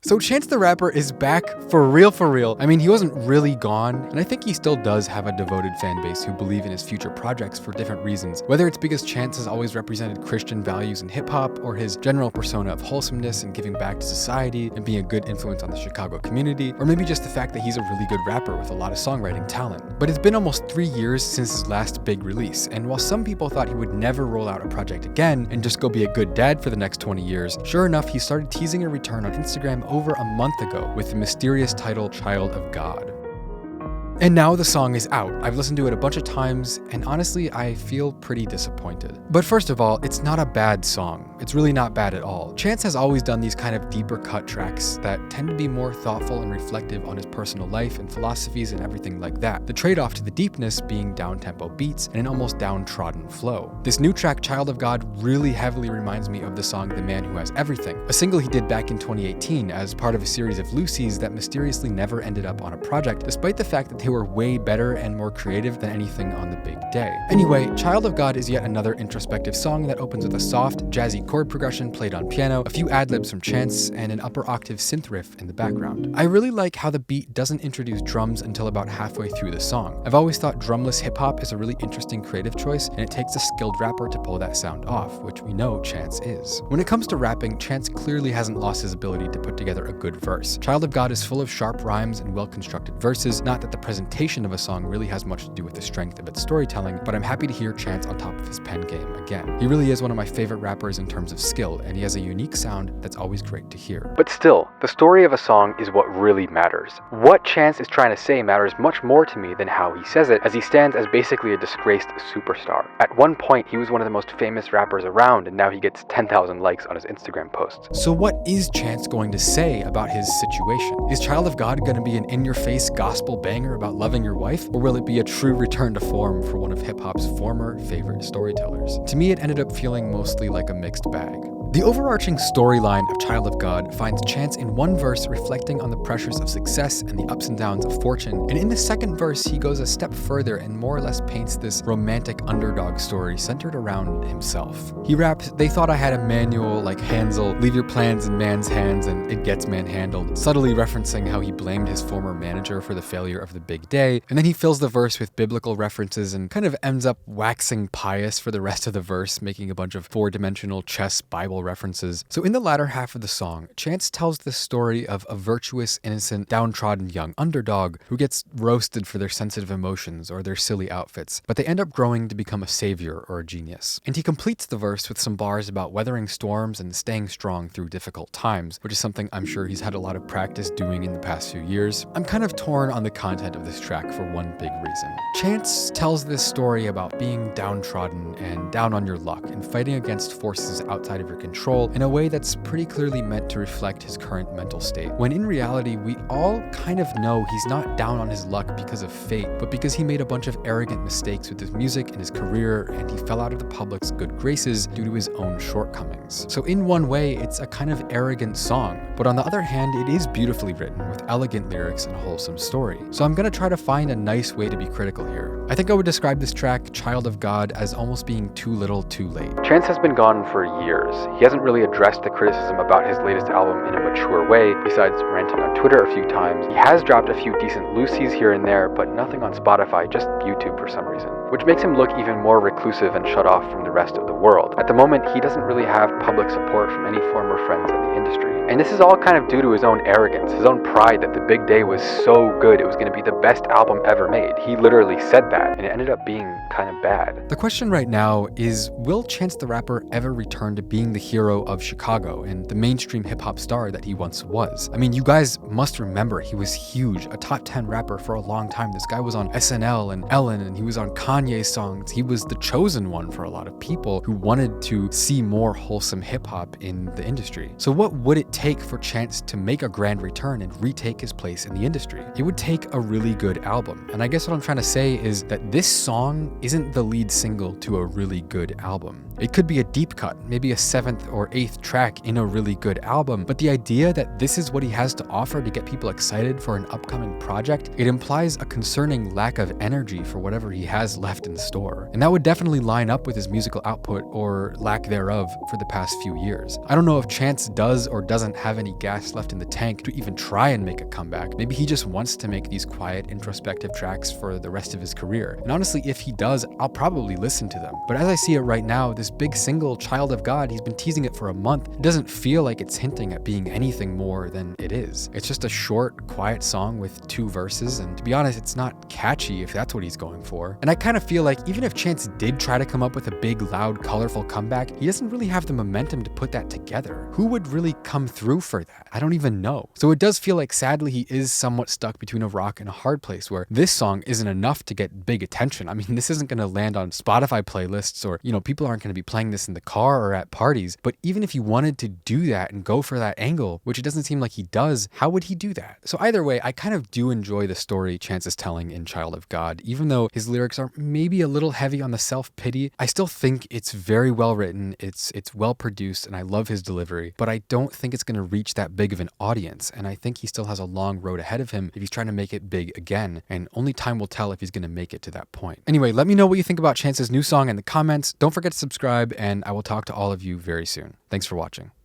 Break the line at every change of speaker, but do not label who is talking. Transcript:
So Chance the Rapper is back for real. I mean, he wasn't really gone, and I think he still does have a devoted fan base who believe in his future projects for different reasons. Whether it's because Chance has always represented Christian values in hip-hop, or his general persona of wholesomeness and giving back to society and being a good influence on the Chicago community, or maybe just the fact that he's a really good rapper with a lot of songwriting talent. But it's been almost 3 years since his last big release, and while some people thought he would never roll out a project again and just go be a good dad for the next 20 years, sure enough, he started teasing a return on Instagram over a month ago with the mysterious title Child of God. And now the song is out. I've listened to it a bunch of times, and honestly, I feel pretty disappointed. But first of all, it's not a bad song. It's really not bad at all. Chance has always done these kind of deeper cut tracks that tend to be more thoughtful and reflective on his personal life and philosophies and everything like that. The trade-off to the deepness being down-tempo beats and an almost downtrodden flow. This new track, Child of God, really heavily reminds me of the song The Man Who Has Everything, a single he did back in 2018 as part of a series of Lucy's that mysteriously never ended up on a project, despite the fact that they were way better and more creative than anything on the big day. Anyway, Child of God is yet another introspective song that opens with a soft, jazzy chord progression played on piano, a few ad-libs from Chance, and an upper octave synth riff in the background. I really like how the beat doesn't introduce drums until about halfway through the song. I've always thought drumless hip-hop is a really interesting creative choice, and it takes a skilled rapper to pull that sound off, which we know Chance is. When it comes to rapping, Chance clearly hasn't lost his ability to put together a good verse. Child of God is full of sharp rhymes and well-constructed verses, not that the presentation of a song really has much to do with the strength of its storytelling, but I'm happy to hear Chance on top of his pen game again. He really is one of my favorite rappers in terms of skill, and he has a unique sound that's always great to hear. But still, the story of a song is what really matters. What Chance is trying to say matters much more to me than how he says it, as he stands as basically a disgraced superstar. At one point, he was one of the most famous rappers around, and now he gets 10,000 likes on his Instagram posts. So what is Chance going to say about his situation? Is Child of God going to be an in-your-face gospel banger about loving your wife? Or will it be a true return to form for one of hip-hop's former favorite storytellers? To me, it ended up feeling mostly like a mixed bag. The overarching storyline of Child of God finds Chance in one verse reflecting on the pressures of success and the ups and downs of fortune, and in the second verse he goes a step further and more or less paints this romantic underdog story centered around himself. He raps, "They thought I had a manual like Hansel, leave your plans in man's hands and it gets manhandled," subtly referencing how he blamed his former manager for the failure of the big day, and then he fills the verse with biblical references and kind of ends up waxing pious for the rest of the verse, making a bunch of four-dimensional chess Bible references. So in the latter half of the song, Chance tells the story of a virtuous, innocent, downtrodden young underdog who gets roasted for their sensitive emotions or their silly outfits, but they end up growing to become a savior or a genius. And he completes the verse with some bars about weathering storms and staying strong through difficult times, which is something I'm sure he's had a lot of practice doing in the past few years. I'm kind of torn on the content of this track for one big reason. Chance tells this story about being downtrodden and down on your luck and fighting against forces outside of your control in a way that's pretty clearly meant to reflect his current mental state, when in reality we all kind of know he's not down on his luck because of fate, but because he made a bunch of arrogant mistakes with his music and his career, and he fell out of the public's good graces due to his own shortcomings. So in one way, it's a kind of arrogant song, but on the other hand, it is beautifully written with elegant lyrics and a wholesome story. So I'm gonna try to find a nice way to be critical here. I think I would describe this track, Child of God, as almost being too little too late. Chance has been gone for years. He hasn't really addressed the criticism about his latest album in a mature way, besides ranting on Twitter a few times. He has dropped a few decent Lucy's here and there, but nothing on Spotify, just YouTube for some reason, which makes him look even more reclusive and shut off from the rest of the world. At the moment, he doesn't really have public support from any former friends in the industry. And this is all kind of due to his own arrogance, his own pride that The Big Day was so good, it was going to be the best album ever made. He literally said that, and it ended up being kind of bad. The question right now is, will Chance the Rapper ever return to being the hero of Chicago and the mainstream hip-hop star that he once was? I mean, you guys must remember he was huge, a top 10 rapper for a long time. This guy was on SNL and Ellen, and he was on Kanye's songs. He was the chosen one for a lot of people who wanted to see more wholesome hip-hop in the industry. So what would it take for Chance to make a grand return and retake his place in the industry? It would take a really good album. And I guess what I'm trying to say is that this song isn't the lead single to a really good album. It could be a deep cut, maybe a 7th or 8th track in a really good album, but the idea that this is what he has to offer to get people excited for an upcoming project, it implies a concerning lack of energy for whatever he has left in store. And that would definitely line up with his musical output, or lack thereof, for the past few years. I don't know if Chance does or doesn't have any gas left in the tank to even try and make a comeback. Maybe he just wants to make these quiet, introspective tracks for the rest of his career. And honestly, if he does, I'll probably listen to them. But as I see it right now, this big single, Child of God, he's been teasing it for a month. It doesn't feel like it's hinting at being anything more than it is. It's just a short, quiet song with 2 verses, and to be honest, it's not catchy if that's what he's going for. And I kind of feel like even if Chance did try to come up with a big, loud, colorful comeback, he doesn't really have the momentum to put that together. Who would really come through for that? I don't even know. So it does feel like, sadly, he is somewhat stuck between a rock and a hard place, where this song isn't enough to get big attention. I mean, this isn't going to land on Spotify playlists, or, people aren't going to be playing this in the car or at parties. But even if he wanted to do that and go for that angle, which it doesn't seem like he does, how would he do that? So either way, I kind of do enjoy the story Chance is telling in Child of God. Even though his lyrics are maybe a little heavy on the self-pity, I still think it's very well written, it's well produced, and I love his delivery, but I don't think it's going to reach that big of an audience, and I think he still has a long road ahead of him if he's trying to make it big again, and only time will tell if he's going to make it to that point. Anyway, let me know what you think about Chance's new song in the comments. Don't forget to subscribe, and I will talk to all of you very soon. Thanks for watching.